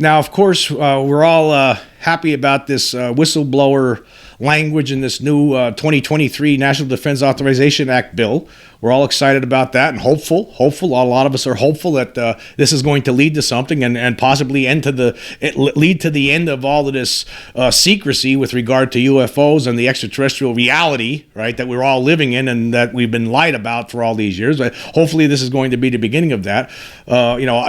Now, of course, we're all happy about this whistleblower language in this new 2023 National Defense Authorization Act bill. We're all excited about that and hopeful. A lot of us are hopeful that this is going to lead to something and possibly lead to the end of all of this secrecy with regard to UFOs and the extraterrestrial reality, right, that we're all living in and that we've been lied about for all these years. Hopefully, this is going to be the beginning of that.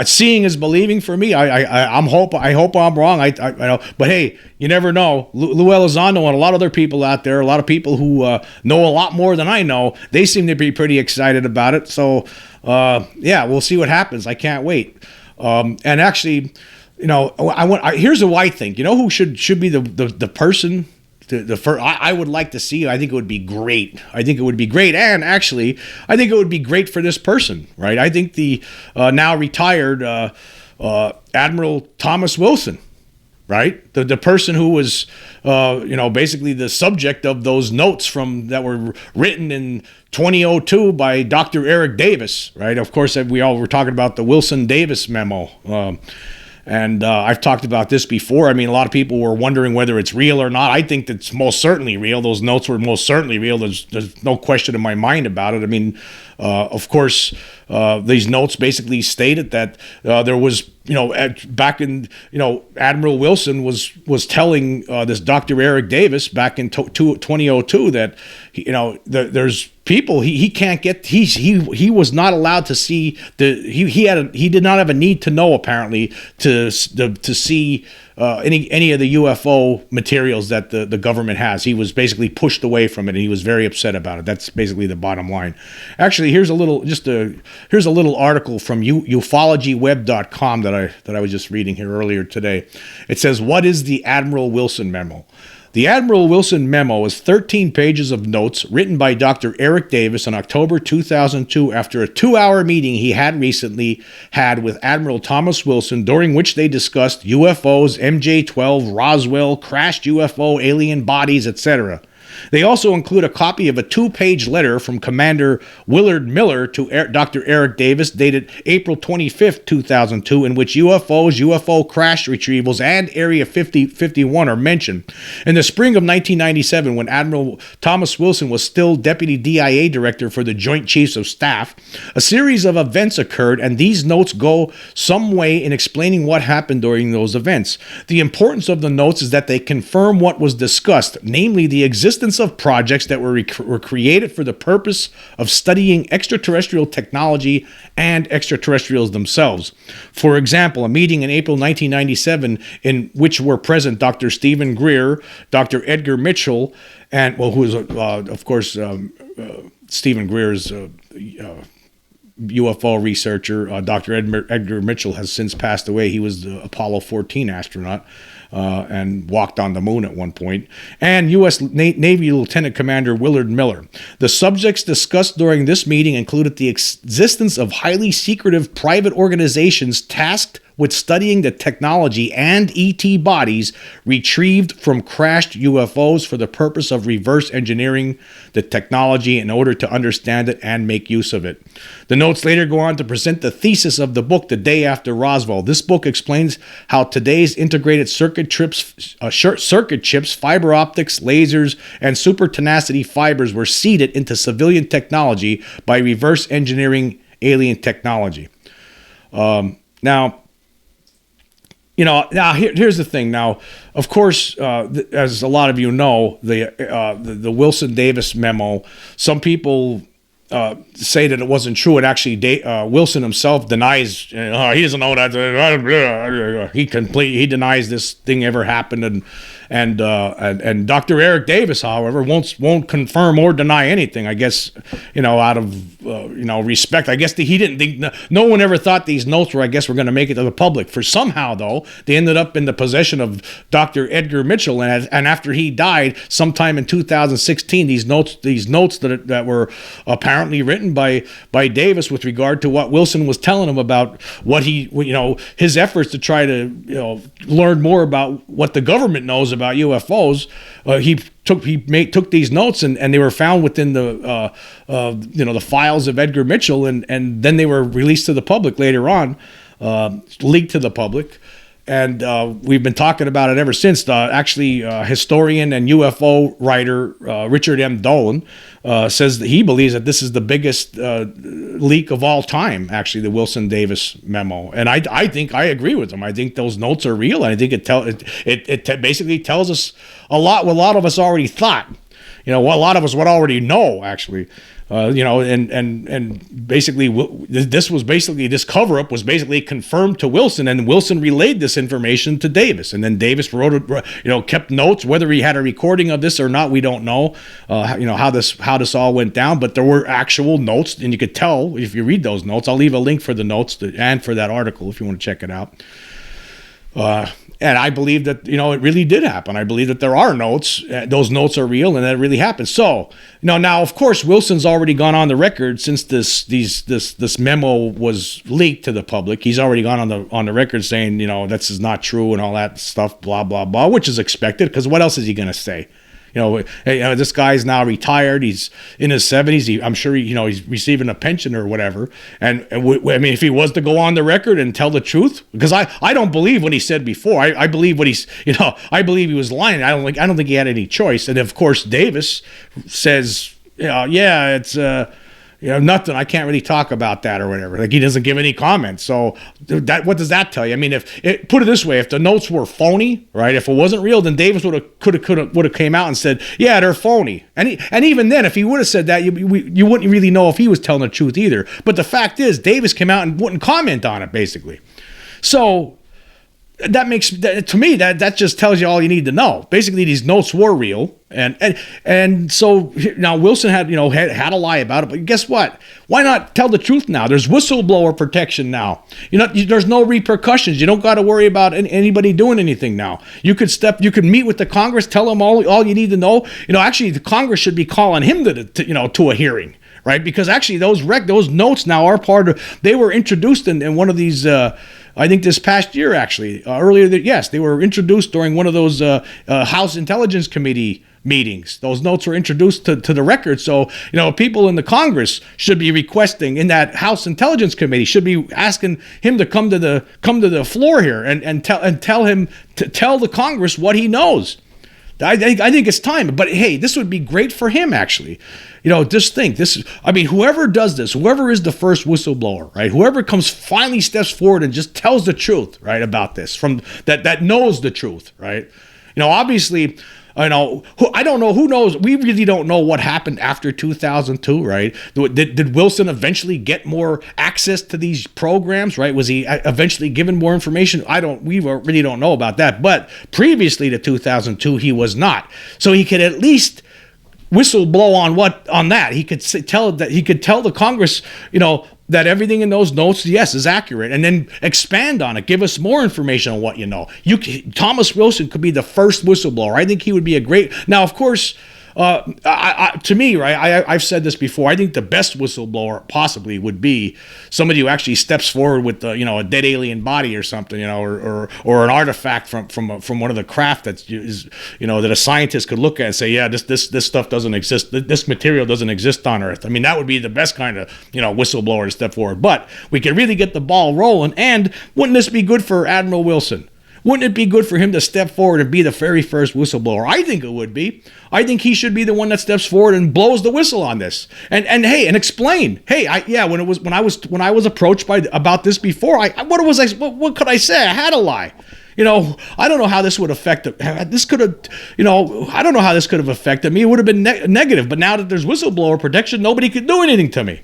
Seeing is believing for me. I hope I'm wrong. I know, but hey, you never know. Lou Elizondo and a lot of other people out there, a lot of people who know a lot more than I know, they seem to be pretty excited about it. So, we'll see what happens. I can't wait. And actually, here's what I think. You know who should be the person? I would like to see. I think it would be great. And actually, I think it would be great for this person, right? I think the now retired Admiral Thomas Wilson, right? The person who was, basically the subject of those notes that were written in 2002 by Dr. Eric Davis, right? Of course, we all were talking about the Wilson-Davis memo. And I've talked about this before. I mean, a lot of people were wondering whether it's real or not. I think it's most certainly real. Those notes were most certainly real. There's no question in my mind about it. I mean, of course, these notes basically stated that there was, back in, Admiral Wilson was telling this Dr. Eric Davis back in 2002 that, there's people he can't get. He was not allowed to see he did not have a need to know apparently to see any of the UFO materials that the government has. He was basically pushed away from it, and he was very upset about it. That's basically the bottom line. Actually, here's a little article from ufologyweb.com that I was just reading here earlier today. It says, "What is the Admiral Wilson memo?" The Admiral Wilson memo is 13 pages of notes written by Dr. Eric Davis in October 2002 after a 2-hour meeting he had recently had with Admiral Thomas Wilson, during which they discussed UFOs, MJ-12, Roswell, crashed UFO alien bodies, etc. They also include a copy of a 2-page letter from Commander Willard Miller to Dr. Eric Davis dated April 25, 2002, in which UFOs, UFO crash retrievals, and Area 51 are mentioned. In the spring of 1997, when Admiral Thomas Wilson was still Deputy DIA Director for the Joint Chiefs of Staff, a series of events occurred, and these notes go some way in explaining what happened during those events. The importance of the notes is that they confirm what was discussed, namely the existence of projects that were created for the purpose of studying extraterrestrial technology and extraterrestrials themselves. For example, a meeting in April 1997 in which were present Dr. Stephen Greer, Dr. Edgar Mitchell, and, who is, of course, Stephen Greer's UFO researcher. Dr. Edgar Mitchell has since passed away. He was the Apollo 14 astronaut. And walked on the moon at one point, and U.S. Navy Lieutenant Commander Willard Miller. The subjects discussed during this meeting included the existence of highly secretive private organizations tasked with studying the technology and ET bodies retrieved from crashed UFOs for the purpose of reverse engineering the technology in order to understand it and make use of it. The notes later go on to present the thesis of the book, The Day After Roswell. This book explains how today's integrated circuit chips, fiber optics, lasers, and super tenacity fibers were seeded into civilian technology by reverse engineering alien technology. Here's the thing. Now, of course, as a lot of you know, the Wilson-Davis memo, some people say that it wasn't true. And actually, Wilson himself denies. He doesn't know that. He denies this thing ever happened. And And Dr. Eric Davis, however, won't confirm or deny anything. I guess, out of respect. I guess he didn't think. No one ever thought these notes were going to make it to the public. For somehow, though, they ended up in the possession of Dr. Edgar Mitchell, and after he died, sometime in 2016, these notes that were apparently written by Davis with regard to what Wilson was telling him about what his efforts to try to learn more about what the government knows about UFOs. He took these notes and they were found within the files of Edgar Mitchell, and then they were released to the public later on, leaked to the public. And we've been talking about it ever since. Historian and UFO writer Richard M. Dolan says that he believes that this is the biggest leak of all time, actually, the Wilson-Davis memo. And I think I agree with him. I think those notes are real, and I think it basically tells us a lot what a lot of us already thought. What a lot of us would already know, actually. And basically this cover-up was basically confirmed to Wilson, and Wilson relayed this information to Davis, and then Davis kept notes. Whether he had a recording of this or not, we don't know. How this all went down, but there were actual notes, and you could tell if you read those notes. I'll leave a link for the notes and for that article if you want to check it out. And I believe that, it really did happen. I believe that there are notes. Those notes are real, and that really happened. So, now, of course, Wilson's already gone on the record since this memo was leaked to the public. He's already gone on the record saying, this is not true and all that stuff, blah, blah, blah, which is expected, because what else is he going to say? This guy's now retired. He's in his 70s. I'm sure he's receiving a pension or whatever. And if he was to go on the record and tell the truth, because I don't believe what he said before. I believe what I believe he was lying. I don't think he had any choice. And of course, Davis says, it's nothing. I can't really talk about that or whatever. Like, he doesn't give any comments. So what does that tell you? I mean, put it this way, if the notes were phony, right? If it wasn't real, then Davis would have came out and said, yeah, they're phony. And even then, if he would have said that, you wouldn't really know if he was telling the truth either. But the fact is, Davis came out and wouldn't comment on it, basically. So that makes, to me, that just tells you all you need to know. Basically, these notes were real, and so now Wilson had to lie about it. But guess what? Why not tell the truth now? There's whistleblower protection now. There's no repercussions. You don't got to worry about anybody doing anything now. You could meet with the Congress, tell them all you need to know. Actually, the Congress should be calling him to a hearing. Right, because actually those notes now are they were introduced in one of these. I think this past year, actually, they were introduced during one of those House Intelligence Committee meetings. Those notes were introduced to the record. So people in the Congress should be requesting, in that House Intelligence Committee, should be asking him to come to the floor here and tell him to tell the Congress what he knows. I think it's time. But hey, this would be great for him, actually. Just think whoever does this, whoever is the first whistleblower, right? Whoever finally steps forward and just tells the truth, right, about this, from that knows the truth, right? Obviously, I don't know. Who knows? We really don't know what happened after 2002, right? Did Wilson eventually get more access to these programs, right? Was he eventually given more information? We really don't know about that. But previously to 2002, he was not. So he could at least whistleblow on that. He could tell the Congress, that everything in those notes, yes, is accurate, and then expand on it. Give us more information on what you know. Thomas Wilson could be the first whistleblower. I think he would be a great. Now, of course, to me, right, I've said this before. I think the best whistleblower possibly would be somebody who actually steps forward with a dead alien body or something, or an artifact from one of the craft that a scientist could look at and say, yeah, this stuff doesn't exist. This material doesn't exist on Earth. I mean, that would be the best kind of whistleblower to step forward. But we could really get the ball rolling. And wouldn't this be good for Admiral Wilson? Wouldn't it be good for him to step forward and be the very first whistleblower? I think it would be. I think he should be the one that steps forward and blows the whistle on this, and explain. Hey, when I was approached about this before, what could I say? I had to lie. I don't know how this would affect it. I don't know how this could have affected me. It would have been negative. But now that there's whistleblower protection, nobody could do anything to me.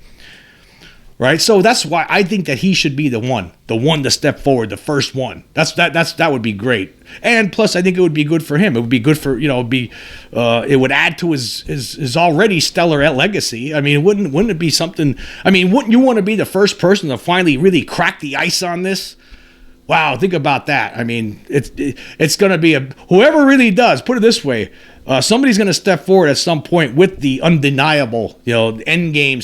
Right, so that's why I think that he should be the one to step forward, the first one. That would be great, and plus I think it would be good for him. It would be good for it would add to his already stellar legacy. I mean, wouldn't it be something? I mean, wouldn't you want to be the first person to finally really crack the ice on this? Wow, think about that. I mean, it's going to be whoever really does. Put it this way, Somebody's going to step forward at some point with the undeniable, end game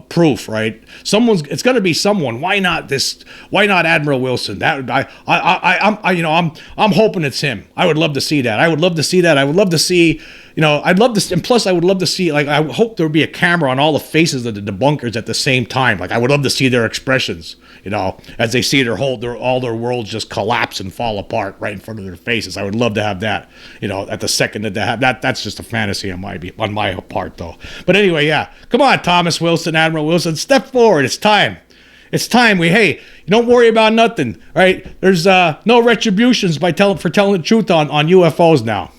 proof, right? It's going to be someone. Why not this? Why not Admiral Wilson? That I'm hoping it's him. I would love to see that. I would love to see that. I would love to see, I'd love to, and plus I would love to see, like, I hope there would be a camera on all the faces of the debunkers at the same time. Like, I would love to see their expressions, as they see all their worlds just collapse and fall apart right in front of their faces. I would love to have that, at the second that they have that. That's just a fantasy on my part, though. But anyway, yeah, come on, Thomas Wilson, Admiral Wilson, step forward. It's time. It's time. Don't worry about nothing, right? There's no retributions for telling the truth on UFOs now.